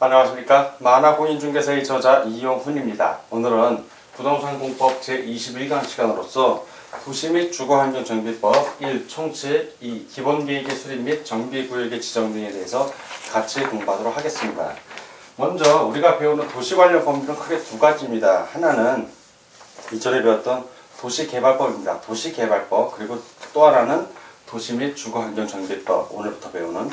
안녕하십니까. 만화공인중개사의 저자 이용훈입니다. 오늘은 부동산공법 제21강 시간으로서 도시 및 주거환경정비법 1. 총칙 2. 기본계획의 수립 및 정비구역의 지정 등에 대해서 같이 공부하도록 하겠습니다. 먼저 우리가 배우는 도시 관련 법률은 크게 두 가지입니다. 하나는 이전에 배웠던 도시개발법입니다. 도시개발법. 그리고 또 하나는 도시 및 주거환경정비법. 오늘부터 배우는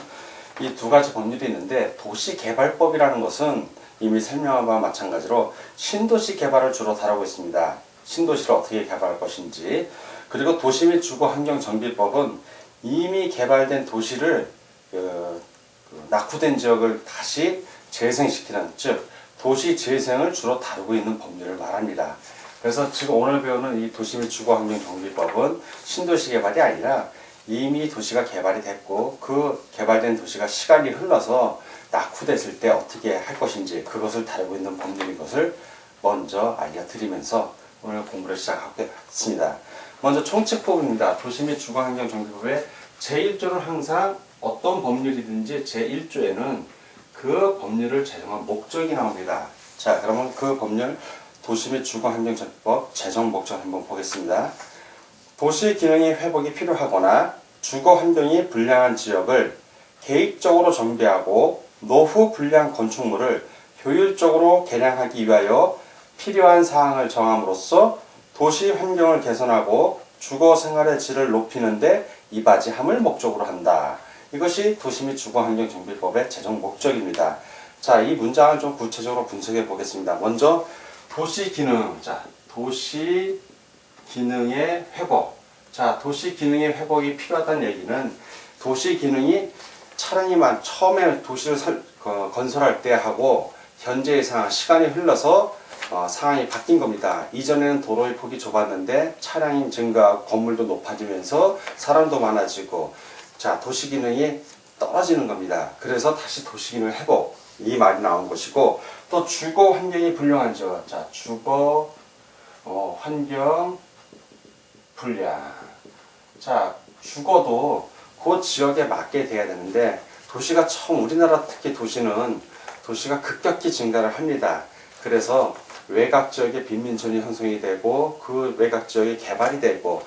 이 두 가지 법률이 있는데, 도시개발법이라는 것은 이미 설명한 바와 마찬가지로 신도시 개발을 주로 다루고 있습니다. 신도시를 어떻게 개발할 것인지. 그리고 도시 및 주거환경정비법은 이미 개발된 도시를 낙후된 지역을 다시 재생시키는, 즉 도시 재생을 주로 다루고 있는 법률을 말합니다. 그래서 지금 오늘 배우는 이 도시 및 주거환경정비법은 신도시 개발이 아니라 이미 도시가 개발이 됐고 그 개발된 도시가 시간이 흘러서 낙후됐을 때 어떻게 할 것인지 그것을 다루고 있는 법률인 것을 먼저 알려드리면서 오늘 공부를 시작하겠습니다. 먼저 총칙법입니다. 도시 및 주거환경정비법의 제1조는 항상 어떤 법률이든지 제1조에는 그 법률을 제정한 목적이 나옵니다. 자, 그러면 그 법률 도시 및 주거환경정비법 제정 목적 한번 보겠습니다. 도시 기능의 회복이 필요하거나 주거 환경이 불량한 지역을 계획적으로 정비하고 노후 불량 건축물을 효율적으로 개량하기 위하여 필요한 사항을 정함으로써 도시 환경을 개선하고 주거 생활의 질을 높이는 데 이바지함을 목적으로 한다. 이것이 도시 및 주거환경정비법의 제정 목적입니다. 자, 이 문장을 좀 구체적으로 분석해 보겠습니다. 먼저 도시 기능. 자, 도시 기능의 회복. 자, 도시 기능의 회복이 필요하다는 얘기는 도시 기능이 차량이 처음에 도시를 건설할 때 하고 현재의 상황, 시간이 흘러서 상황이 바뀐 겁니다. 이전에는 도로의 폭이 좁았는데 차량이 증가하고 건물도 높아지면서 사람도 많아지고, 자, 도시 기능이 떨어지는 겁니다. 그래서 다시 도시 기능 회복, 이 말이 나온 것이고, 또 주거 환경이 불량한 지역. 자, 주거 환경 불량. 자, 주거도 그 지역에 맞게 돼야 되는데, 도시가 처음, 우리나라 특히 도시는 도시가 급격히 증가를 합니다. 그래서 외곽 지역에 빈민촌이 형성이 되고 그 외곽 지역이 개발이 되고,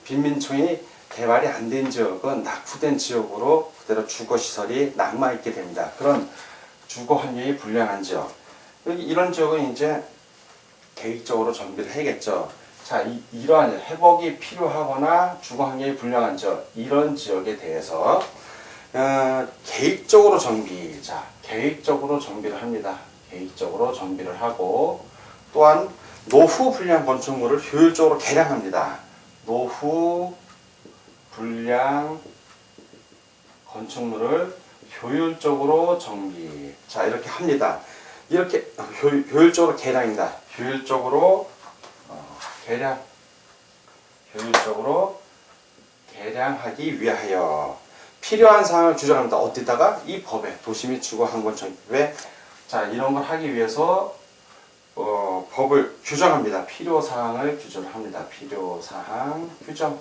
빈민촌이 개발이 안 된 지역은 낙후된 지역으로 그대로 주거시설이 남아있게 됩니다. 그런 주거 환경이 불량한 지역, 이런 지역은 이제 계획적으로 정비를 해야겠죠. 자, 이러한 회복이 필요하거나 주거 환경이 불량한 지역, 이런 지역에 대해서 계획적으로 정비. 자, 계획적으로 정비를 합니다. 계획적으로 정비를 하고, 또한 노후 불량 건축물을 효율적으로 개량합니다. 노후 불량 건축물을 효율적으로 정비. 자, 이렇게 합니다. 이렇게 효율적으로 개량입니다. 효율적으로 효율적으로 개량하기 위하여 필요한 사항을 규정합니다. 어디다가? 이 법에, 도시 및 주거환경정비법에. 자, 이런 걸 하기 위해서 법을 규정합니다. 필요사항을 규정합니다. 필요사항 규정.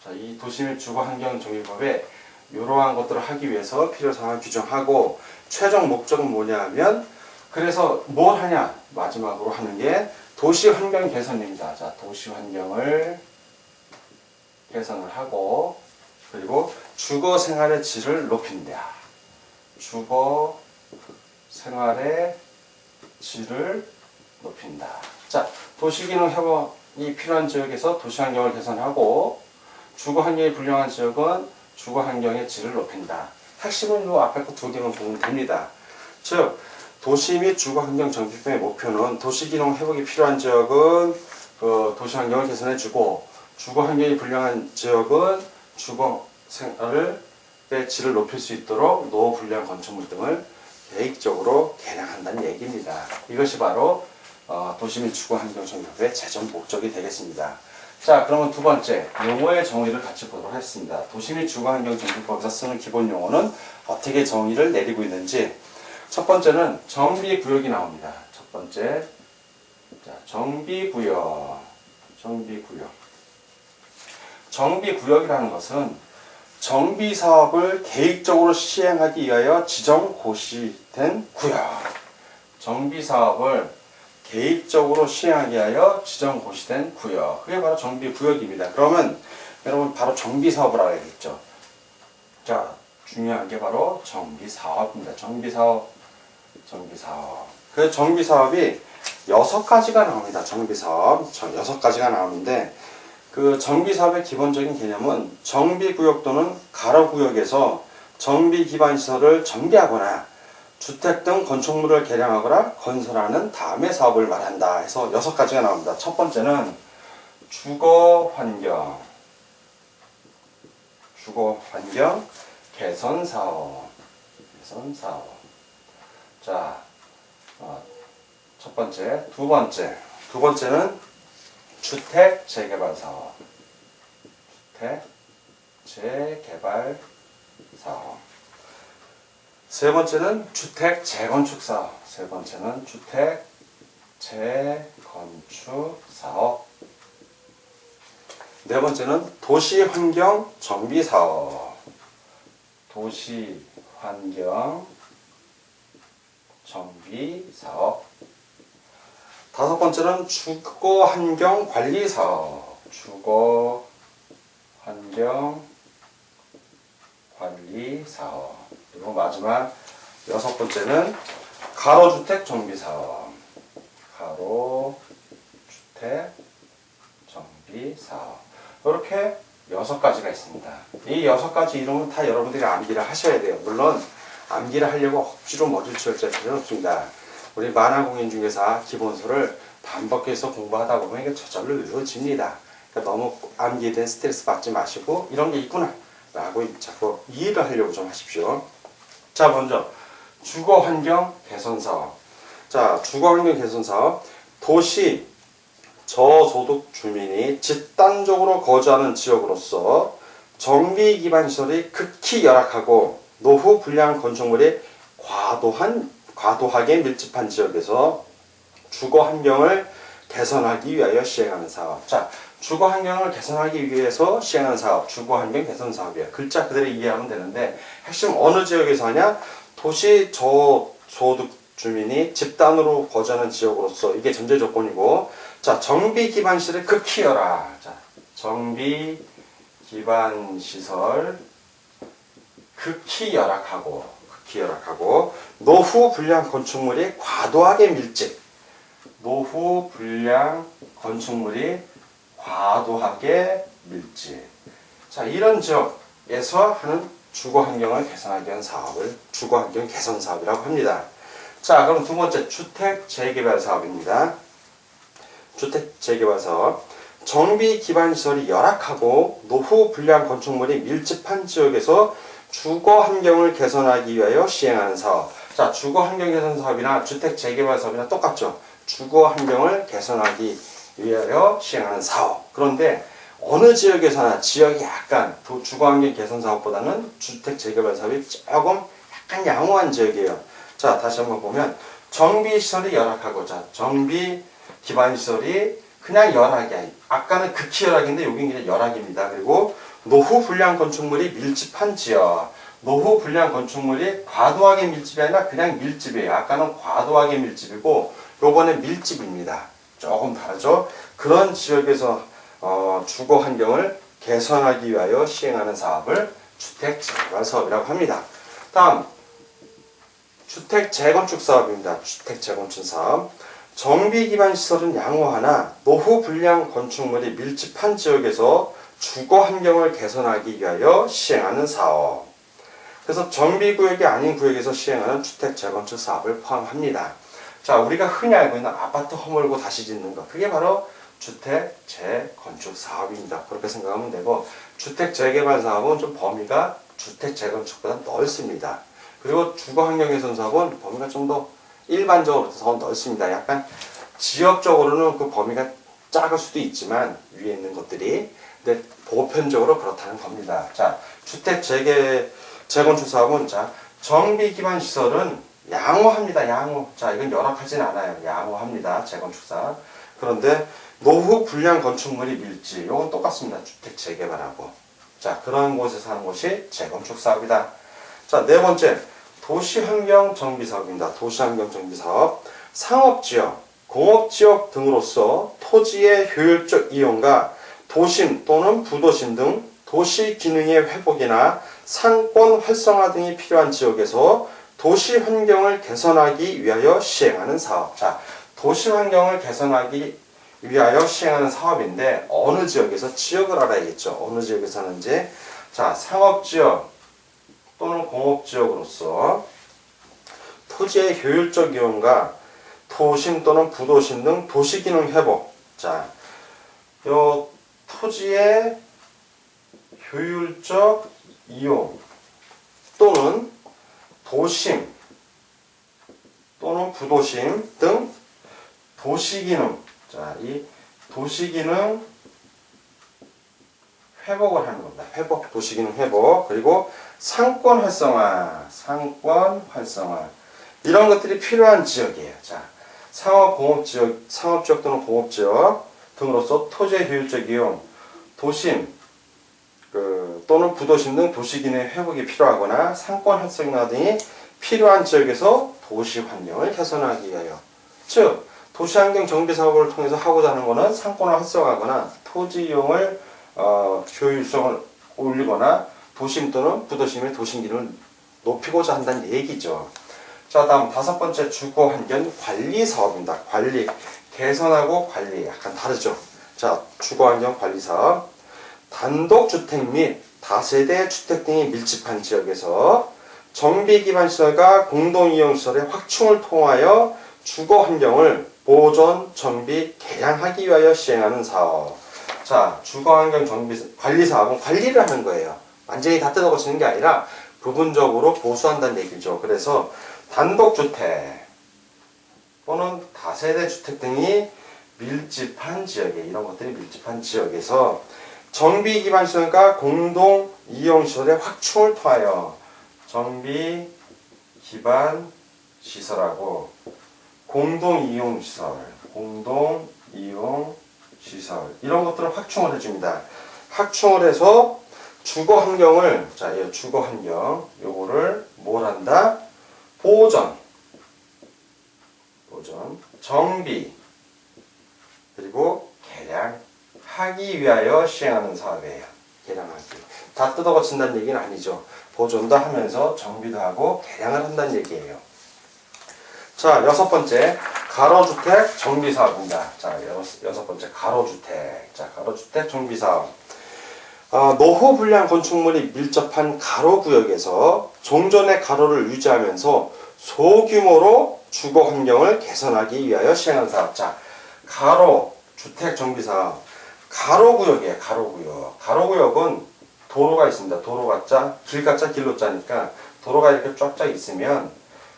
자, 이 도시 및 주거환경정비법에 이러한 것들을 하기 위해서 필요사항을 규정하고, 최종 목적은 뭐냐 하면, 그래서 뭘 하냐? 마지막으로 하는 게 도시 환경 개선입니다. 자, 도시 환경을 개선을 하고, 그리고 주거 생활의 질을 높인다. 주거 생활의 질을 높인다. 자, 도시 기능 회복이 필요한 지역에서 도시 환경을 개선하고, 주거 환경이 불량한 지역은 주거 환경의 질을 높인다. 핵심은 요 앞에 거 두 개만 보면 됩니다. 즉, 도시 및 주거환경정비법의 목표는 도시 기능 회복이 필요한 지역은 도시 환경을 개선해주고, 주거 환경이 불량한 지역은 주거 생활의 질을 높일 수 있도록 노후 불량 건축물 등을 계획적으로 개량한다는 얘기입니다. 이것이 바로 도시 및 주거환경정비법의 제정 목적이 되겠습니다. 자, 그러면 두 번째, 용어의 정의를 같이 보도록 하겠습니다. 도시 및 주거환경정비법에서 쓰는 기본 용어는 어떻게 정의를 내리고 있는지. 첫 번째는 정비구역이 나옵니다. 첫 번째, 자, 정비구역. 정비구역이라는 것은 정비 사업을 계획적으로 시행하기 위하여 지정 고시된 구역. 정비 사업을 계획적으로 시행하기 위하여 지정 고시된 구역. 그게 바로 정비 구역입니다. 그러면 여러분 바로 정비 사업을 알아야겠죠. 자, 중요한 게 바로 정비 사업입니다. 정비 사업. 그 정비 사업이 6가지가 나옵니다. 정비 사업. 6가지가 나오는데 그 정비 사업의 기본적인 개념은 정비 구역 또는 가로 구역에서 정비 기반 시설을 정비하거나 주택 등 건축물을 개량하거나 건설하는 다음의 사업을 말한다 해서 6가지가 나옵니다. 첫 번째는 주거 환경 개선 사업. 자, 첫 번째, 두 번째는 주택 재개발 사업. 세 번째는 주택 재건축 사업. 네 번째는 도시 환경 정비 사업. 다섯 번째는 주거 환경 관리 사업. 그리고 마지막 여섯 번째는 가로주택 정비 사업. 이렇게 6가지가 있습니다. 이 6가지 이름은 다 여러분들이 암기를 하셔야 돼요. 물론 암기를 하려고 억지로 머리를 쥐어짤 필요는 없습니다. 우리 만화공인중개사 기본서를 반복해서 공부하다 보면 이게 저절로 외워집니다. 그러니까 너무 암기에 대한 스트레스 받지 마시고 이런 게 있구나 라고 자꾸 이해를 하려고 좀 하십시오. 자, 먼저 주거환경 개선사업. 자, 주거환경 개선사업. 도시 저소득 주민이 집단적으로 거주하는 지역으로서 정비 기반 시설이 극히 열악하고 노후 불량 건축물이 과도하게 밀집한 지역에서 주거 환경을 개선하기 위하여 시행하는 사업. 자, 주거 환경을 개선하기 위해서 시행하는 사업, 주거 환경 개선 사업이에요. 글자 그대로 이해하면 되는데 핵심 어느 지역에서 하냐? 도시 저소득 주민이 집단으로 거주하는 지역으로서 이게 전제 조건이고, 자, 정비 기반 시설이 극히 열악. 자, 정비 기반 시설 극히 열악하고 노후 불량 건축물이 과도하게 밀집. 자, 이런 지역에서 하는 주거 환경을 개선하기 위한 사업을 주거 환경 개선 사업이라고 합니다. 자, 그럼 두 번째 주택 재개발 사업입니다. 주택 재개발 사업. 정비 기반 시설이 열악하고 노후 불량 건축물이 밀집한 지역에서 주거 환경을 개선하기 위하여 시행하는 사업. 자, 주거 환경 개선 사업이나 주택 재개발 사업이나 똑같죠. 주거 환경을 개선하기 위하여 시행하는 사업. 그런데 어느 지역에서나 지역이 약간 주거 환경 개선 사업보다는 주택 재개발 사업이 조금 약간 양호한 지역이에요. 자, 다시 한번 보면 정비 시설이 열악하고, 자, 정비 기반 시설이 그냥 열악이야. 아까는 극히 열악인데 여기는 그냥 열악입니다. 그리고 노후 불량 건축물이 밀집한 지역. 노후 불량 건축물이 과도하게 밀집이 아니라 그냥 밀집이에요. 아까는 과도하게 밀집이고 요번에 밀집입니다. 조금 다르죠? 그런 지역에서 주거 환경을 개선하기 위하여 시행하는 사업을 주택 재개발 사업이라고 합니다. 다음 주택 재건축 사업입니다. 주택 재건축 사업. 정비 기반 시설은 양호하나 노후 불량 건축물이 밀집한 지역에서 주거 환경을 개선하기 위하여 시행하는 사업. 그래서 정비 구역이 아닌 구역에서 시행하는 주택 재건축 사업을 포함합니다. 자, 우리가 흔히 알고 있는 아파트 허물고 다시 짓는 것, 그게 바로 주택 재건축 사업입니다. 그렇게 생각하면 되고, 주택 재개발 사업은 좀 범위가 주택 재건축보다 넓습니다. 그리고 주거 환경 개선 사업은 범위가 좀 더 일반적으로 더 넓습니다. 약간 지역적으로는 그 범위가 작을 수도 있지만 위에 있는 것들이, 근데 보편적으로 그렇다는 겁니다. 자, 주택 재건축 사업은, 자, 정비 기반 시설은 양호합니다. 양호. 자, 이건 열악하진 않아요. 양호합니다. 재건축 사업. 그런데 노후 불량 건축물이 밀집, 이건 똑같습니다. 주택 재개발하고. 자, 그런 곳에서 하는 것이 재건축 사업이다. 자, 네 번째, 도시환경 정비사업입니다. 도시환경 정비사업. 상업지역, 공업지역 등으로서 토지의 효율적 이용과 도심 또는 부도심 등 도시 기능의 회복이나 상권 활성화 등이 필요한 지역에서 도시 환경을 개선하기 위하여 시행하는 사업. 자, 도시 환경을 개선하기 위하여 시행하는 사업인데 어느 지역에서 지역을 알아야겠죠. 어느 지역에서 하는지. 자, 상업지역 또는 공업지역으로서 토지의 효율적 이용과 도심 또는 부도심 등 도시기능 회복. 자, 요 토지의 효율적 이용 또는 도심 또는 부도심 등 도시기능. 자, 이 도시기능 회복을 하는 겁니다. 회복, 도시기능 회복. 그리고 상권 활성화, 상권 활성화. 이런 것들이 필요한 지역이에요. 자, 상업, 공업지역, 상업지역 또는 공업지역 등으로서 토지의 효율적 이용, 도심, 또는 부도심 등 도시기능의 회복이 필요하거나 상권 활성화 등이 필요한 지역에서 도시 환경을 개선하기 위하여. 즉, 도시환경 정비 사업을 통해서 하고자 하는 것은 상권을 활성화하거나 토지 이용을 효율성을 올리거나 도심 또는 부도심의 도심 기능을 높이고자 한다는 얘기죠. 자, 다음 다섯 번째 주거환경 관리 사업입니다. 관리, 개선하고 관리 약간 다르죠. 자, 주거환경 관리 사업. 단독주택 및 다세대 주택 등이 밀집한 지역에서 정비 기반 시설과 공동이용시설의 확충을 통하여 주거환경을 보존, 정비, 개량하기 위하여 시행하는 사업. 자, 주거환경 정비 관리 사업은 관리를 하는 거예요. 완전히 다 뜯어고치는 게 아니라 부분적으로 보수한다는 얘기죠. 그래서 단독주택 또는 다세대 주택 등이 밀집한 지역에, 이런 것들이 밀집한 지역에서 정비 기반 시설과 공동 이용 시설의 확충을 통하여 정비 기반 시설하고 공동 이용 시설, 공동 이용 시설 이런 것들을 확충을 해줍니다. 확충을 해서 주거 환경을, 자, 이 주거 환경 요거를 뭘 한다? 보존, 정비, 그리고 개량하기 위하여 시행하는 사업이에요. 개량하기. 다 뜯어고친다는 얘기는 아니죠. 보존도 하면서 정비도 하고 개량을 한다는 얘기예요. 자, 여섯 번째 가로주택 정비사업입니다. 자, 여섯 번째 가로주택. 자, 가로주택 정비사업. 노후 불량 건축물이 밀접한 가로구역에서 종전의 가로를 유지하면서 소규모로 주거 환경을 개선하기 위하여 시행하는 사업. 자, 가로주택 정비사업. 가로구역이에요. 가로구역. 가로구역은 도로가 있습니다. 도로가 짜, 길가 짜, 길로 짜니까 도로가 이렇게 쫙쫙 있으면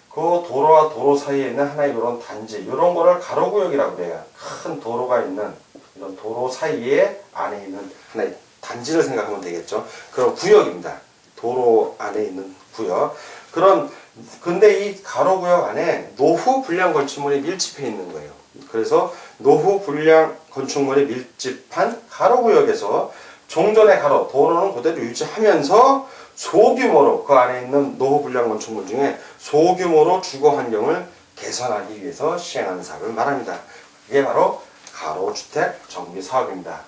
그 도로와 도로 사이에 있는 하나의 이런 단지, 이런 거를 가로구역이라고 그래요. 큰 도로가 있는 이런 도로 사이에 안에 있는 하나의 단지를 생각하면 되겠죠. 그런 구역입니다. 도로 안에 있는 구역. 근데 이 가로구역 안에 노후 불량 건축물이 밀집해 있는 거예요. 그래서 노후 불량 건축물이 밀집한 가로구역에서 종전의 가로, 도로는 그대로 유지하면서 소규모로 그 안에 있는 노후 불량 건축물 중에 소규모로 주거 환경을 개선하기 위해서 시행하는 사업을 말합니다. 이게 바로 가로주택 정비 사업입니다.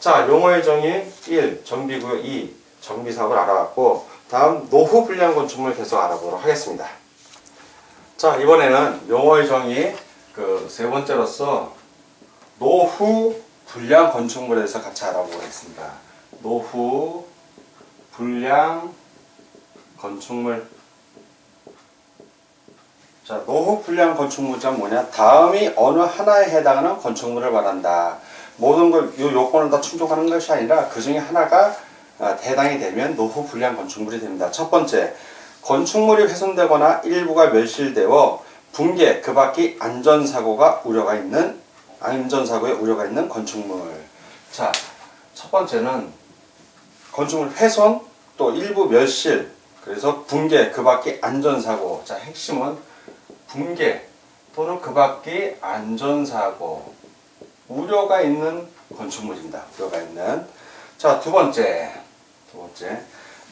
자, 용어의 정의 1, 정비구역 2, 정비 사업을 알아봤고, 다음 노후 불량 건축물 계속 알아보도록 하겠습니다. 자, 이번에는 용어의 정의 세 번째로서 노후 불량 건축물에 대해서 같이 알아보겠습니다. 노후 불량 건축물. 자, 노후 불량 건축물이 뭐냐? 다음이 어느 하나에 해당하는 건축물을 말한다. 모든 걸, 요 요건을 다 충족하는 것이 아니라 그 중에 하나가 해당이 되면 노후 불량 건축물이 됩니다. 첫 번째, 건축물이 훼손되거나 일부가 멸실되어 붕괴, 그 밖의 안전사고의 우려가 있는 건축물. 자, 첫 번째는 건축물 훼손, 또 일부 멸실, 그래서 붕괴, 그 밖의 안전사고. 자, 핵심은 붕괴 또는 그 밖의 안전사고, 우려가 있는 건축물입니다. 우려가 있는. 자, 두 번째, 두 번째,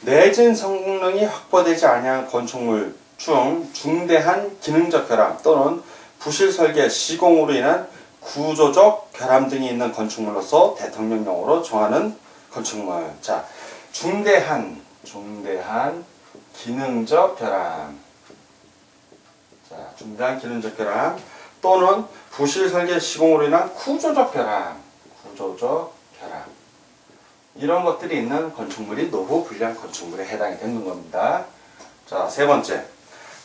내진 성능이 확보되지 아니한 건축물 중 중대한 기능적 결함 또는 부실 설계, 시공으로 인한 구조적 결함 등이 있는 건축물로서 대통령령으로 정하는 건축물. 자, 중대한 기능적 결함. 자, 중대한 기능적 결함 또는 부실 설계, 시공으로 인한 구조적 결함. 이런 것들이 있는 건축물이 노후 불량 건축물에 해당이 되는 겁니다. 자, 세 번째.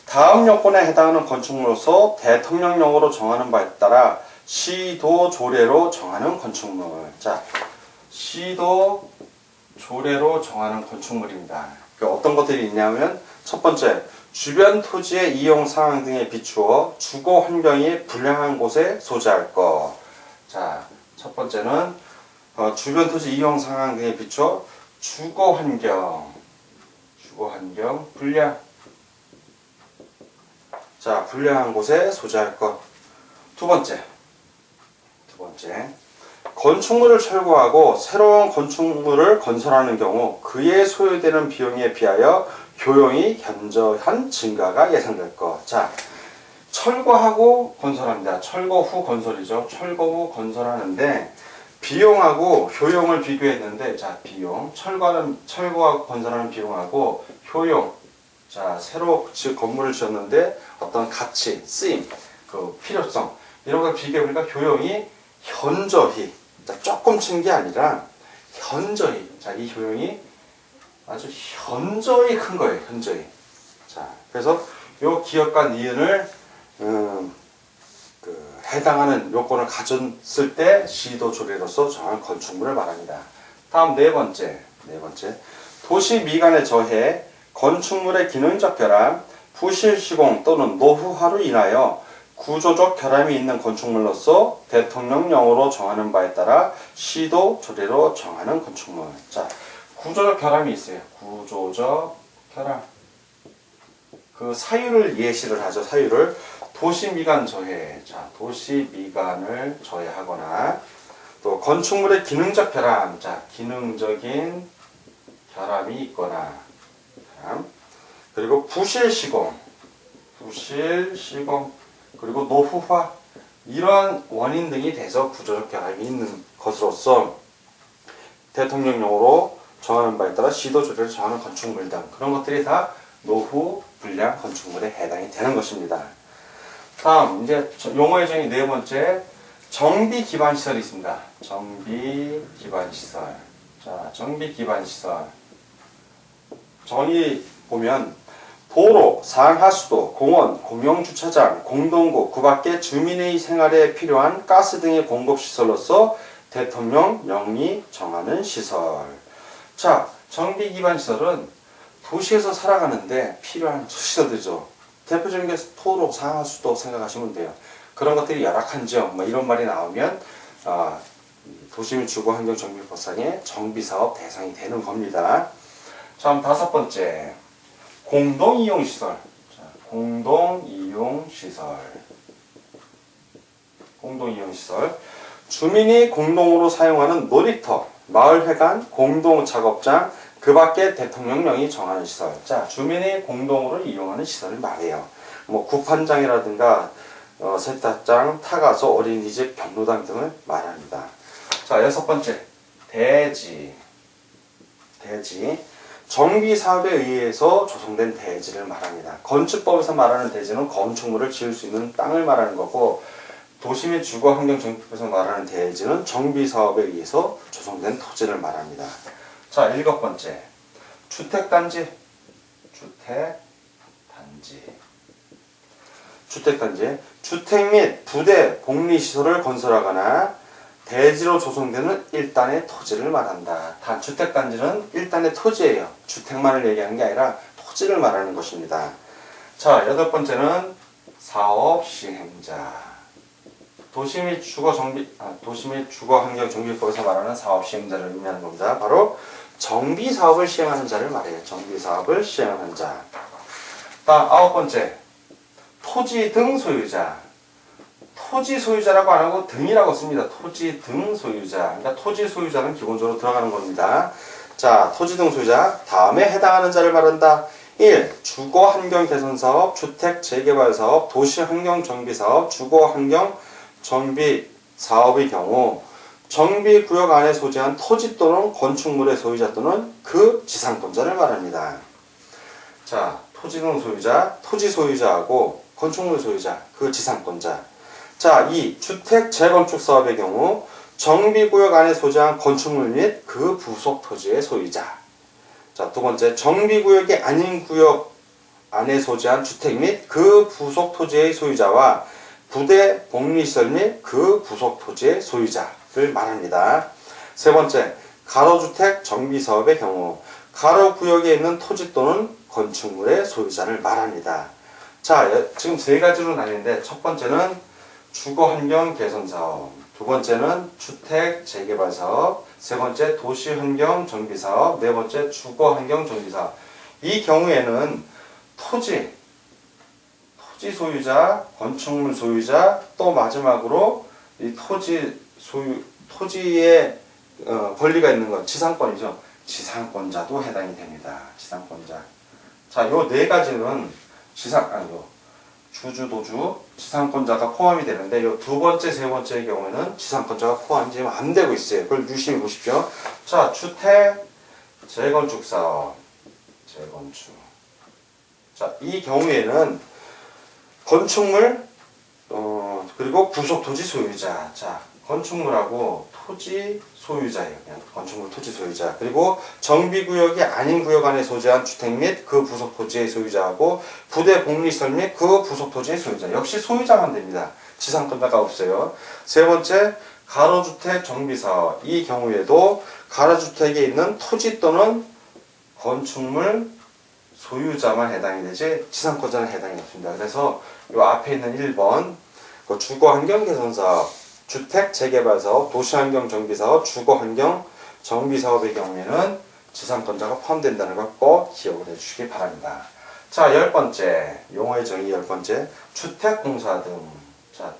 다음 요건에 해당하는 건축물로서 대통령령으로 정하는 바에 따라 시도 조례로 정하는 건축물. 자, 시도 조례로 정하는 건축물입니다. 어떤 것들이 있냐면 첫 번째, 주변 토지의 이용 상황 등에 비추어 주거 환경이 불량한 곳에 소재할 것. 자, 첫 번째는 주변 토지 이용 상황 등에 비추어 주거 환경 불량. 자, 불량한 곳에 소재할 것. 두 번째, 건축물을 철거하고 새로운 건축물을 건설하는 경우 그에 소요되는 비용에 비하여 효용이 현저한 증가가 예상될 것. 자, 철거하고 건설합니다. 철거 후 건설이죠. 철거 후 건설하는데 비용하고 효용을 비교했는데, 자, 비용, 철거하고 건설하는 비용하고 효용. 자, 새로 건물을 지었는데 어떤 가치, 쓰임, 그 필요성 이런 걸 비교해보니까 효용이 현저히, 자, 조금 친 게 아니라 현저히, 자, 이 효용이 아주 현저히 큰 거예요. 현저히. 자, 그래서 요 기업과 니은을 해당하는 요건을 가졌을 때 시도 조례로서 정한 건축물을 말합니다. 다음 네 번째, 도시 미관에 저해 건축물의 기능적 결함, 부실 시공 또는 노후화로 인하여 구조적 결함이 있는 건축물로서 대통령령으로 정하는 바에 따라 시도 조례로 정하는 건축물. 자, 구조적 결함이 있어요. 구조적 결함. 그 사유를 예시를 하죠. 사유를 도시 미관 저해. 자, 도시 미관을 저해하거나 또 건축물의 기능적 결함. 자, 기능적인 결함이 있거나 그리고 부실 시공 그리고 노후화 이러한 원인 등이 돼서 구조적 결함이 있는 것으로서 대통령령으로 정하는 바에 따라 시도 조례를 정하는 건축물 등 그런 것들이 다 노후 불량 건축물에 해당이 되는 것입니다. 다음 이제 용어의 정의 네 번째, 정비 기반 시설이 있습니다. 정비 기반 시설. 자, 정비 기반 시설. 정의 보면 도로, 상하수도, 공원, 공용주차장, 공동구, 그 밖에 주민의 생활에 필요한 가스 등의 공급시설로서 대통령령이 정하는 시설. 자, 정비 기반 시설은 도시에서 살아가는데 필요한 시설들이죠. 대표적인 게 도로, 상하수도 생각하시면 돼요. 그런 것들이 열악한 지역, 뭐 이런 말이 나오면 도시민 주거환경정비법상의 정비사업 대상이 되는 겁니다. 다음 다섯 번째, 공동이용시설. 자, 공동이용시설. 주민이 공동으로 사용하는 놀이터, 마을회관, 공동작업장, 그 밖에 대통령령이 정하는 시설. 자, 주민이 공동으로 이용하는 시설을 말해요. 뭐 구판장이라든가 세탁장, 타가소, 어린이집, 경로당 등을 말합니다. 자, 여섯 번째, 대지. 정비사업에 의해서 조성된 대지를 말합니다. 건축법에서 말하는 대지는 건축물을 지을 수 있는 땅을 말하는 거고, 도시 및 주거환경정비법에서 말하는 대지는 정비사업에 의해서 조성된 토지를 말합니다. 자, 일곱 번째, 주택단지. 주택 및 부대, 복리시설을 건설하거나 대지로 조성되는 일단의 토지를 말한다. 단 주택단지는 일단의 토지예요. 주택만을 얘기하는 게 아니라 토지를 말하는 것입니다. 자, 여덟 번째는 사업시행자. 도시 및 주거환경정비법에서 말하는 사업시행자를 의미하는 겁니다. 바로 정비사업을 시행하는 자를 말해요. 정비사업을 시행하는 자. 다음 아홉 번째, 토지 등 소유자. 토지 소유자라고 안 하고 등이라고 씁니다. 토지 등 소유자. 그러니까 토지 소유자는 기본적으로 들어가는 겁니다. 자, 토지 등 소유자 다음에 해당하는 자를 말한다. 1. 주거 환경 개선 사업, 주택 재개발 사업, 도시 환경 정비 사업, 주거 환경 정비 사업의 경우 정비 구역 안에 소재한 토지 또는 건축물의 소유자 또는 그 지상권자를 말합니다. 자, 토지 등 소유자, 토지 소유자하고 건축물 소유자, 그 지상권자. 자, 2. 주택 재건축 사업의 경우 정비구역 안에 소재한 건축물 및 그 부속 토지의 소유자. 자, 두 번째, 정비구역이 아닌 구역 안에 소재한 주택 및 그 부속 토지의 소유자와 부대 복리시설 및 그 부속 토지의 소유자를 말합니다. 세 번째, 가로주택 정비사업의 경우 가로구역에 있는 토지 또는 건축물의 소유자를 말합니다. 자, 지금 세 가지로 나뉘는데 첫 번째는 주거환경 개선사업, 두 번째는 주택 재개발 사업, 세 번째 도시환경 정비 사업, 네 번째 주거환경 정비 사업. 이 경우에는 토지 소유자, 건축물 소유자, 또 마지막으로 이 토지에 권리가 있는 것, 지상권이죠. 지상권자도 해당이 됩니다. 지상권자. 자, 요 네 가지는 주주도주, 지상권자가 포함이 되는데 요 두 번째, 세 번째의 경우에는 지상권자가 포함이 지금 안 되고 있어요. 그걸 유심히 보십시오. 자, 주택 재건축 사업, 재건축. 자, 이 경우에는 건축물, 그리고 부속 토지 소유자. 자, 건축물하고 토지 소유자예요. 그냥 건축물 토지 소유자. 그리고 정비구역이 아닌 구역 안에 소재한 주택 및 그 부속 토지의 소유자하고 부대 복리시설 및 그 부속 토지의 소유자. 역시 소유자만 됩니다. 지상권자가 없어요. 세 번째, 가로주택 정비사업. 이 경우에도 가로주택에 있는 토지 또는 건축물 소유자만 해당이 되지 지상권자는 해당이 없습니다. 그래서 이 앞에 있는 1번 주거환경개선사업, 주택 재개발 사업, 도시환경 정비 사업, 주거환경 정비 사업의 경우에는 지상권자가 포함된다는 걸 꼭 기억을 해주시기 바랍니다. 자, 10번째 용어의 정의 10번째 주택공사 등. 자,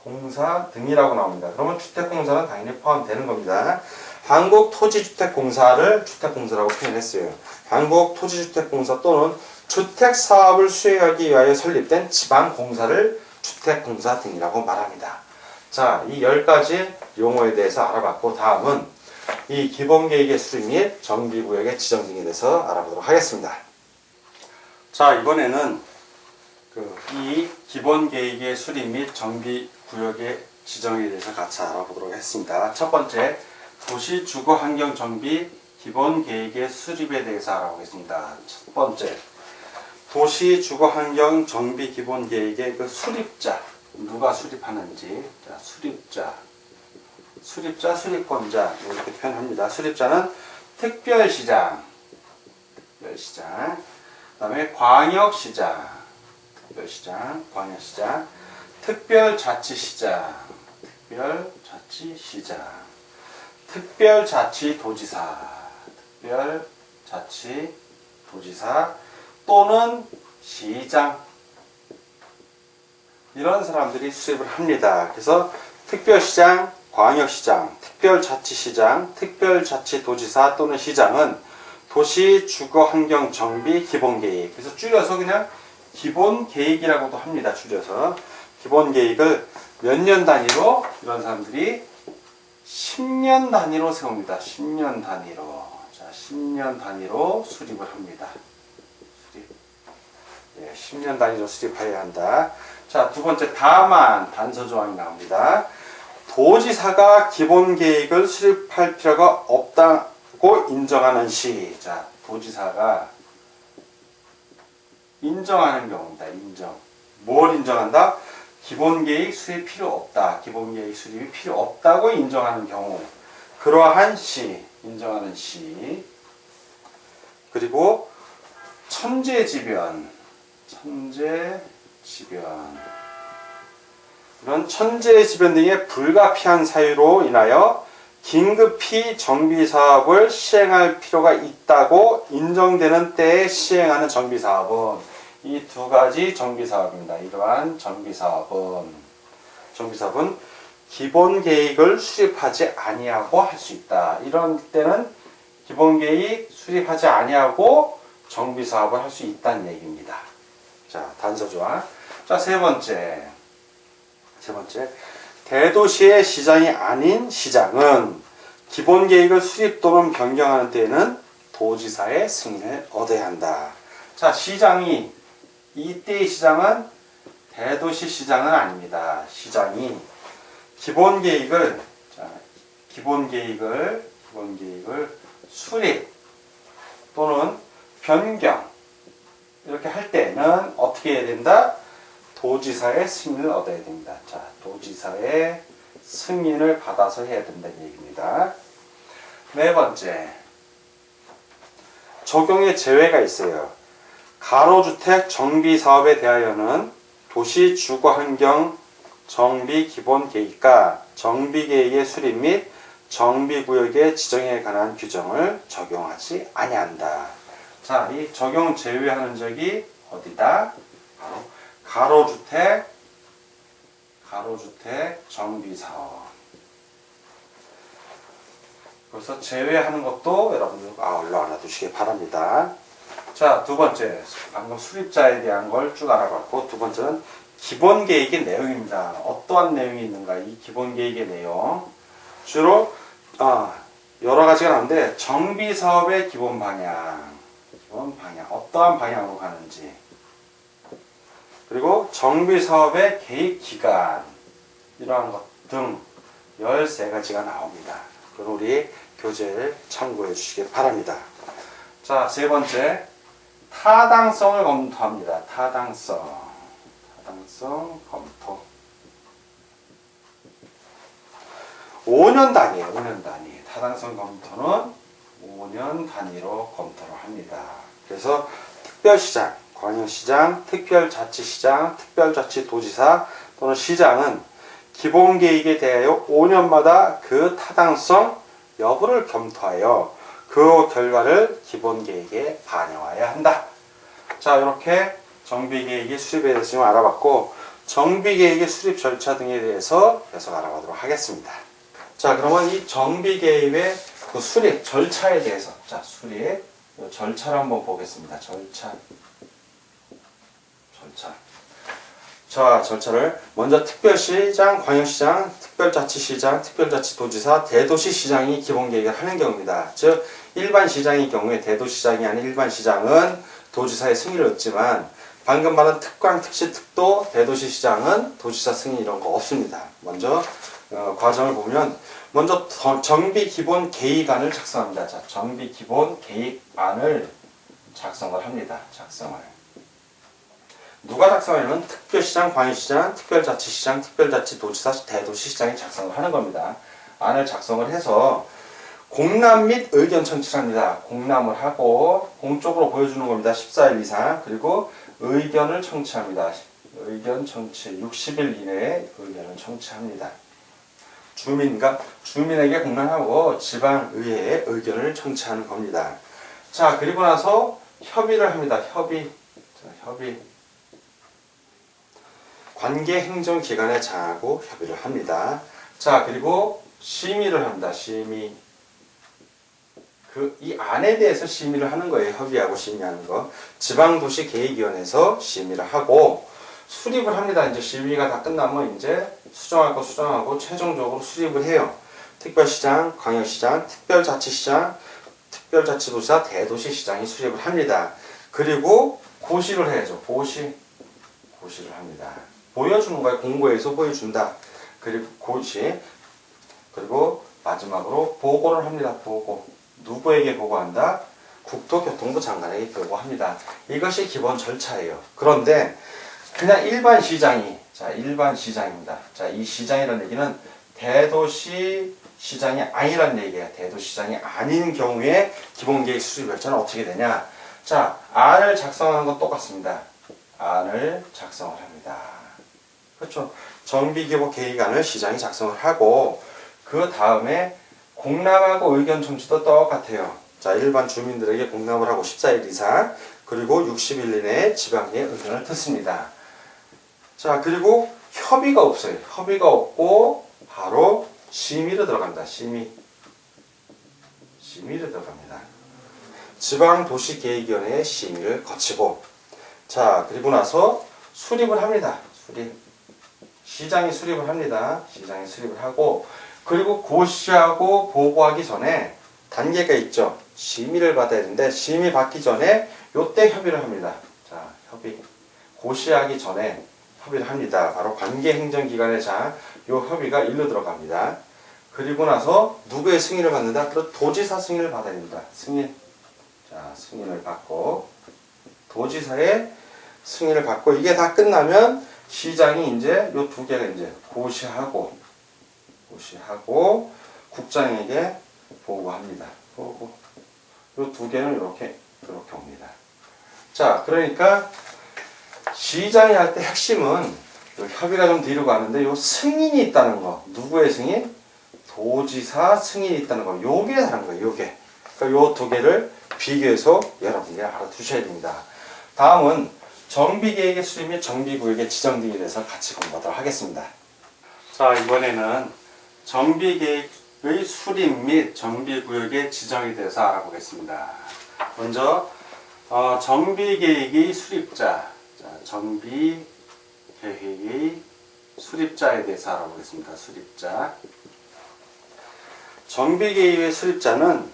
주택공사 등이라고 나옵니다. 그러면 주택공사는 당연히 포함되는 겁니다. 한국토지주택공사를 주택공사라고 표현했어요. 한국토지주택공사 또는 주택사업을 수행하기 위하여 설립된 지방공사를 주택공사 등이라고 말합니다. 자, 이 10가지 용어에 대해서 알아봤고 다음은 이 기본계획의 수립 및 정비구역의 지정 등에 대해서 알아보도록 하겠습니다. 자, 이번에는 이 기본계획의 수립 및 정비구역의 지정에 대해서 같이 알아보도록 하겠습니다. 첫 번째, 도시주거환경정비 기본계획의 수립에 대해서 알아보겠습니다. 첫 번째, 도시주거환경정비 기본계획의 그 수립자, 누가 수립하는지. 자, 수립자, 수립권자 이렇게 표현합니다. 수립자는 특별시장, 그 다음에 광역시장, 광역시장, 특별자치시장, 특별자치도지사, 또는 시장, 이런 사람들이 수립을 합니다. 그래서 특별시장, 광역시장, 특별자치시장, 특별자치도지사 또는 시장은 도시주거환경정비 기본계획, 그래서 줄여서 그냥 기본계획이라고도 합니다. 줄여서 기본계획을 몇 년 단위로, 이런 사람들이 10년 단위로 세웁니다. 10년 단위로. 자, 10년 단위로 수립을 합니다. 10년 단위로 수립해야 한다. 자, 두 번째, 다만 단서조항이 나옵니다. 도지사가 기본계획을 수립할 필요가 없다고 인정하는 시. 자, 도지사가 인정하는 경우입니다. 뭘 인정한다? 기본계획 수립 필요 없다. 기본계획 수립이 필요 없다고 인정하는 경우. 그러한 시, 인정하는 시. 그리고 천재지변. 이런 천재지변 등의 불가피한 사유로 인하여 긴급히 정비사업을 시행할 필요가 있다고 인정되는 때에 시행하는 정비사업은 이 두 가지 정비사업입니다. 이러한 정비사업은 기본계획을 수립하지 아니하고 할 수 있다. 이런 때는 기본계획 수립하지 아니하고 정비사업을 할 수 있다는 얘기입니다. 자, 단서조항. 자, 세 번째. 대도시의 시장이 아닌 시장은 기본계획을 수립 또는 변경하는 때에는 도지사의 승인을 얻어야 한다. 자, 시장이, 이때의 시장은 대도시 시장은 아닙니다. 시장이 기본계획을 수립 또는 변경 이렇게 할 때는 어떻게 해야 된다? 도지사의 승인을 얻어야 됩니다. 자, 도지사의 승인을 받아서 해야 된다는 얘기입니다. 네 번째, 적용의 제외가 있어요. 가로주택 정비사업에 대하여는 도시주거환경 정비기본계획과 정비계획의 수립 및 정비구역의 지정에 관한 규정을 적용하지 아니한다. 자, 이 적용 제외하는 적이 어디다? 바로 가로주택 정비사업. 그래서 제외하는 것도 여러분들 얼른 알아두시기 바랍니다. 자, 두 번째, 방금 수립자에 대한 걸 쭉 알아봤고, 두 번째는 기본계획의 내용입니다. 어떠한 내용이 있는가? 이 기본계획의 내용. 주로 여러 가지가 나오는데 정비사업의 기본 방향, 어떠한 방향으로 가는지, 그리고 정비사업의 계획기간, 이러한 것 등 13가지가 나옵니다. 그럼 우리 교재를 참고해 주시기 바랍니다. 자, 세 번째, 타당성을 검토합니다. 타당성 검토. 5년 단위예요. 5년 단위. 타당성 검토는 5년 단위로 검토를 합니다. 그래서 특별시장, 광역시장, 특별자치시장, 특별자치도지사 또는 시장은 기본계획에 대하여 5년마다 그 타당성 여부를 검토하여 그 결과를 기본계획에 반영해야 한다. 자, 이렇게 정비계획의 수립에 대해서 좀 알아봤고, 정비계획의 수립 절차 등에 대해서 계속 알아보도록 하겠습니다. 자, 그러면 이 정비계획의 그 수립 절차에 대해서, 자, 수립 절차를 한번 보겠습니다. 절차. 자, 절차를 먼저 특별시장, 광역시장, 특별자치시장, 특별자치도지사, 대도시시장이 기본계획을 하는 경우입니다. 즉, 일반 시장의 경우에 대도시장이 아닌 일반 시장은 도지사의 승인을 얻지만, 방금 말한 특광, 특시, 특도, 대도시시장은 도지사 승인 이런 거 없습니다. 먼저 과정을 보면 먼저 정비기본계획안을 작성합니다. 자, 정비기본계획안을 작성을 합니다. 누가 작성하냐면 특별시장, 광역시장, 특별자치시장, 특별자치도지사, 대도시시장이 작성을 하는 겁니다. 안을 작성을 해서 공람 및 의견 청취를 합니다. 공람을 하고 공적으로 보여주는 겁니다. 14일 이상. 그리고 의견을 청취합니다. 의견 청취 60일 이내에 의견을 청취합니다. 주민에게 공람하고 지방의회에 의견을 청취하는 겁니다. 자, 그리고 나서 협의를 합니다. 협의. 관계 행정기관에 장하고 협의를 합니다. 자, 그리고 심의를 합니다. 심의. 이 안에 대해서 심의를 하는 거예요. 협의하고 심의하는 거. 지방도시계획위원회에서 심의를 하고 수립을 합니다. 이제 심의가 다 끝나면 이제 수정할 거 수정하고 최종적으로 수립을 해요. 특별시장, 광역시장, 특별자치시장, 특별자치도지사, 대도시시장이 수립을 합니다. 그리고 고시를 해야죠. 고시를 합니다. 보여주는 거예요. 공고에서 보여준다. 그리고 고시. 그리고 마지막으로 보고를 합니다. 보고. 누구에게 보고한다? 국토교통부 장관에게 보고합니다. 이것이 기본 절차예요. 그런데 그냥 일반 시장이, 자, 일반 시장입니다. 자, 이 시장이라는 얘기는 대도시 시장이 아니라는 얘기예요. 대도시 시장이 아닌 경우에 기본계획 수립 절차는 어떻게 되냐? 자, 안을 작성하는 건 똑같습니다. 안을 작성을 합니다. 그렇죠? 정비기본계획안을 시장이 작성을 하고 그 다음에 공람하고 의견 청취도 똑같아요. 자, 일반 주민들에게 공람을 하고 14일 이상, 그리고 60일 이내에 지방의 의견을 듣습니다. 자, 그리고 협의가 없어요. 협의가 없고 바로 심의로 들어간다. 심의로 들어갑니다. 지방도시계획위원회의 심의를 거치고, 자, 그리고 나서 수립을 합니다. 시장이 수립을 합니다. 시장이 수립을 하고, 그리고 고시하고 보고하기 전에 단계가 있죠. 심의를 받아야 되는데, 심의 받기 전에 요때 협의를 합니다. 자, 고시하기 전에 협의를 합니다. 바로 관계행정기관의 요 협의가 일로 들어갑니다. 그리고 나서 누구의 승인을 받는다? 그 도지사 승인을 받아야 됩니다. 승인. 자, 승인을 받고, 도지사의 승인을 받고, 이게 다 끝나면 시장이 이제 요 두 개가 이제 고시하고 국장에게 보고합니다. 요 두 개는 이렇게 옵니다. 자, 그러니까 시장이 할 때 핵심은 요 협의가 좀 뒤로 가는데 요 승인이 있다는 거. 누구의 승인? 도지사 승인이 있다는 거. 요게 다른 거예요. 요게. 그러니까 요 두 개를 비교해서 여러분들이 알아두셔야 됩니다. 다음은 정비계획의 수립 및 정비구역의 지정 등에 대해서 같이 공부하도록 하겠습니다. 자, 이번에는 정비계획의 수립 및 정비구역의 지정에 대해서 알아보겠습니다. 먼저 정비계획의 수립자, 정비계획의 수립자에 대해서 알아보겠습니다. 수립자. 정비계획의 수립자는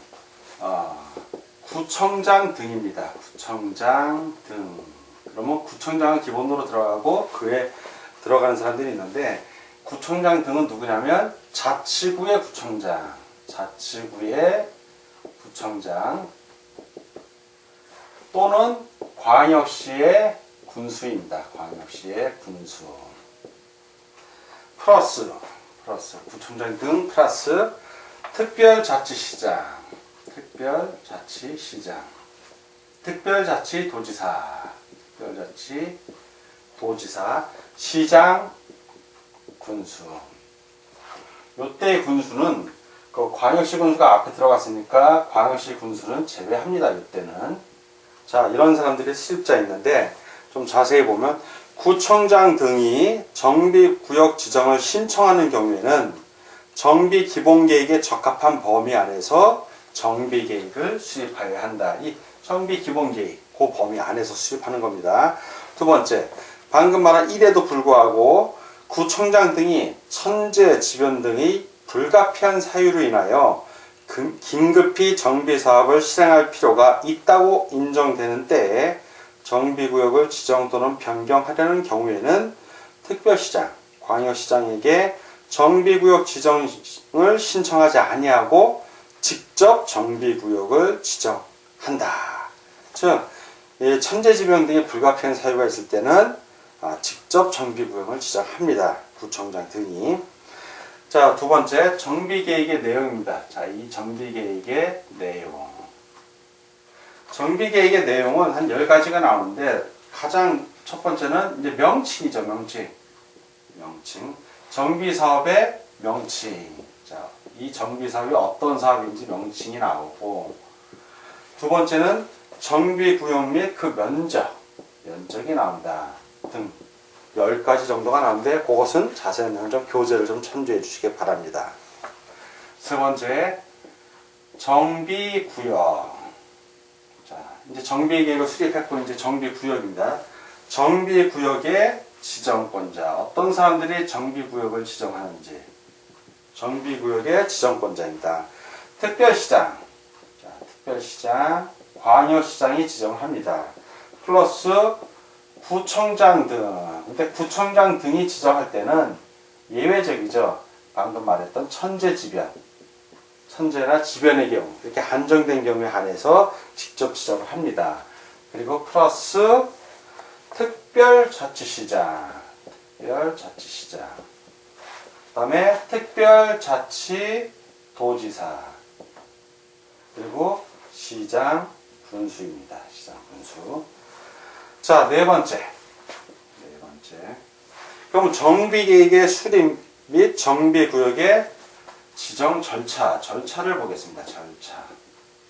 구청장 등입니다. 구청장 등. 그러면 구청장은 기본으로 들어가고 그에 들어가는 사람들이 있는데, 구청장 등은 누구냐면 자치구의 구청장, 또는 광역시의 군수입니다. 광역시의 군수. 플러스 구청장 등 플러스 특별자치시장, 특별자치도지사, 시장, 군수. 요때 군수는 그 광역시 군수가 앞에 들어갔으니까 광역시 군수는 제외합니다. 요때는. 자, 이런 사람들이 수립자 있는데 좀 자세히 보면 구청장 등이 정비구역 지정을 신청하는 경우에는 정비기본계획에 적합한 범위 안에서 정비계획을 수립하여야 한다. 이 정비기본계획, 그 범위 안에서 수립하는 겁니다. 두 번째, 방금 말한 일에도 불구하고 구청장 등이 천재지변 등의 불가피한 사유로 인하여 긴급히 정비사업을 실행할 필요가 있다고 인정되는 때에 정비구역을 지정 또는 변경하려는 경우에는 특별시장, 광역시장에게 정비구역 지정을 신청하지 아니하고 직접 정비구역을 지정한다. 즉, 천재지변 등의 불가피한 사유가 있을 때는 직접 정비구역을 지정합니다. 구청장 등이. 자, 두 번째, 정비계획의 내용입니다. 자, 이 정비계획의 내용. 정비계획의 내용은 한 10가지가 나오는데, 가장 첫 번째는 이제 명칭이죠. 명칭. 정비사업의 명칭. 자, 이 정비사업이 어떤 사업인지 명칭이 나오고, 두 번째는 정비구역 및 그 면적이 나온다. 등 10가지 정도가 나오는데, 그것은 자세한 내용 좀 교재를 좀 참조해 주시기 바랍니다. 세 번째, 정비구역. 자, 이제 정비계획을 수립했고, 이제 정비구역입니다. 정비구역의 지정권자. 어떤 사람들이 정비구역을 지정하는지. 정비구역의 지정권자입니다. 특별시장. 자, 특별시장, 광역시장이 지정합니다. 플러스 구청장 등. 근데 구청장 등이 지정할 때는 예외적이죠. 방금 말했던 천재나 지변의 경우, 이렇게 한정된 경우에 한해서 직접 지정을 합니다. 그리고 플러스 특별자치시장. 그 다음에 특별자치도지사. 그리고 시장, 군수입니다. 시장, 군수. 자, 네 번째. 그럼 정비계획의 수립 및 정비구역의 지정 절차를 보겠습니다.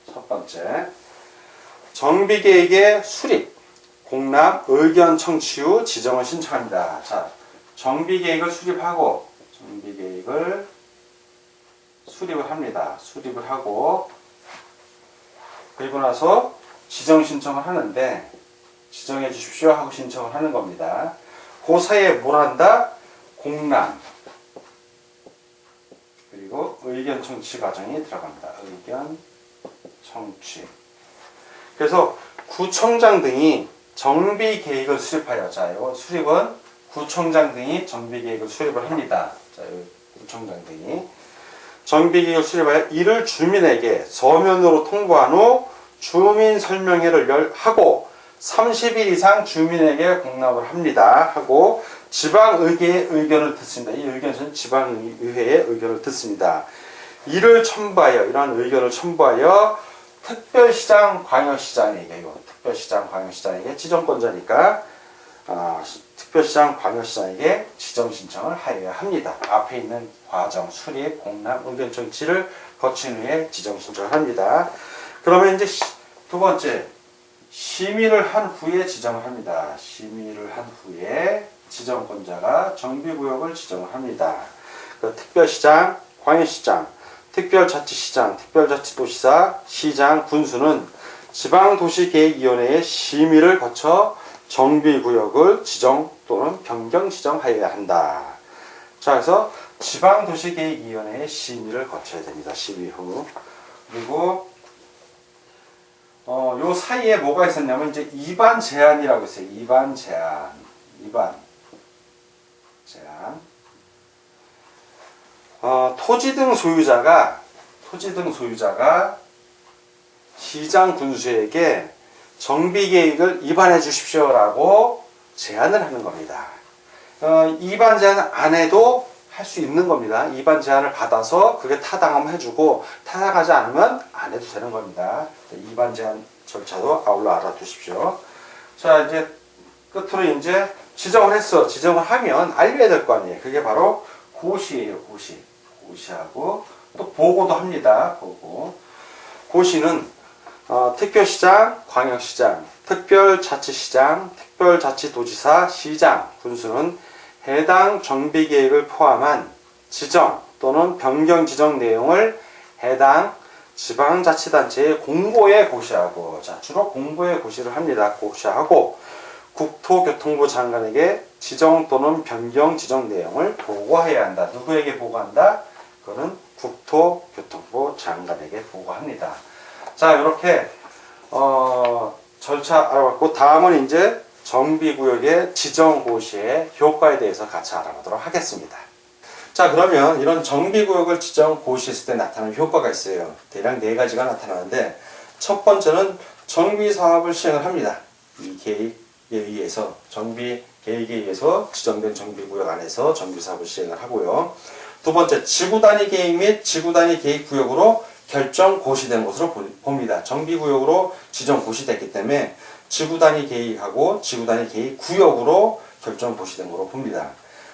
첫 번째, 정비계획의 수립, 공람, 의견 청취 후 지정을 신청합니다. 자, 정비계획을 수립하고 정비계획을 수립을 합니다. 수립을 하고 그리고 나서 지정 신청을 하는데 지정해 주십시오 하고 신청을 하는 겁니다. 그 사이에 뭘 한다? 공람 그리고 의견 청취 과정이 들어갑니다. 의견 청취. 그래서 구청장 등이 정비 계획을 수립하여, 자, 이거 수립은 구청장 등이 정비 계획을 수립을 합니다. 자, 구청장 등이 정비 계획을 수립하여 이를 주민에게 서면으로 통보한 후 주민 설명회를 하고 30일 이상 주민에게 공람을 합니다. 하고 지방의회의 의견을 듣습니다. 이 의견은 지방의회의 의견을 듣습니다. 이를 첨부하여, 이러한 의견을 첨부하여 특별시장, 광역시장에게, 특별시장, 광역시장에게 지정권자니까 특별시장, 광역시장에게 지정 신청을 하여야 합니다. 앞에 있는 과정, 수립, 공람, 의견 청취를 거친 후에 지정 신청을 합니다. 그러면 이제 두 번째, 심의를 한 후에 지정을 합니다. 심의를 한 후에 지정권자가 정비구역을 지정을 합니다. 그 특별시장, 광역시장, 특별자치시장, 특별자치도시사, 시장, 군수는 지방도시계획위원회의 심의를 거쳐 정비구역을 지정 또는 변경 지정하여야 한다. 자, 그래서 지방도시계획위원회의 심의를 거쳐야 됩니다. 심의 후. 그리고 요 사이에 뭐가 있었냐면 이제 이반 제한이라고 있어요. 이반 제한. 토지 등 소유자가 시장 군수에게 정비계획을 이반해 주십시오라고 제안을 하는 겁니다. 이반 제안 안 해도 할 수 있는 겁니다. 이반 제안을 받아서 그게 타당하면 해주고 타당하지 않으면 안 해도 되는 겁니다. 이반 제안 절차도 아울러 알아두십시오. 자, 이제 끝으로 이제 지정을 했어. 지정을 하면 알려야 될 거 아니에요. 그게 바로 고시예요. 고시하고 또 보고도 합니다. 보고. 고시는 특별시장, 광역시장, 특별자치시장, 특별자치도지사, 시장, 군수는 해당 정비계획을 포함한 지정 또는 변경 지정 내용을 해당 지방자치단체의 공고에 고시하고, 자, 주로 공고에 고시를 합니다. 고시하고 국토교통부 장관에게 지정 또는 변경 지정 내용을 보고해야 한다. 누구에게 보고한다? 그거는 국토교통부 장관에게 보고합니다. 자, 이렇게 절차 알아봤고 다음은 이제 정비구역의 지정고시의 효과에 대해서 같이 알아보도록 하겠습니다. 자, 그러면 이런 정비구역을 지정고시했을 때 나타나는 효과가 있어요. 대략 4가지가 나타나는데 첫 번째는 정비사업을 시행을 합니다. 이 계획에 의해서 정비계획에 의해서 지정된 정비구역 안에서 정비사업을 시행을 하고요. 두 번째, 지구단위 계획 및 지구단위 계획구역으로 결정 고시된 것으로 봅니다. 정비구역으로 지정 고시됐기 때문에 지구단위 계획하고 지구단위 계획구역으로 결정 고시된 것으로 봅니다.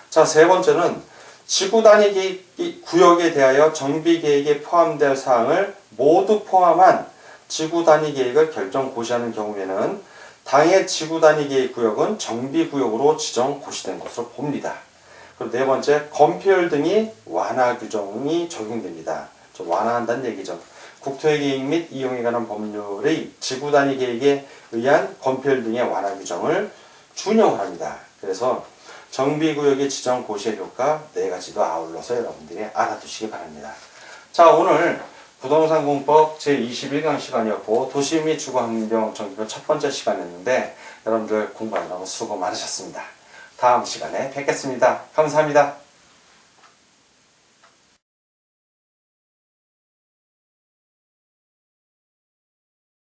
자, 세 번째는 지구단위 구역에 대하여 정비계획에 포함될 사항을 모두 포함한 지구단위 계획을 결정 고시하는 경우에는 당해 지구단위 계획구역은 정비구역으로 지정 고시된 것으로 봅니다. 그리고 네 번째, 건폐율 등이 완화 규정이 적용됩니다. 완화한다는 얘기죠. 국토의 계획 및 이용에 관한 법률의 지구단위 계획에 의한 건폐율 등의 완화 규정을 준용을 합니다. 그래서 정비구역의 지정 고시의 효과 4가지도 아울러서 여러분들이 알아두시기 바랍니다. 자, 오늘 부동산공법 제21강 시간이었고 도시 및 주거환경 정비법 첫 번째 시간이었는데 여러분들 공부하느라고 수고 많으셨습니다. 다음 시간에 뵙겠습니다. 감사합니다.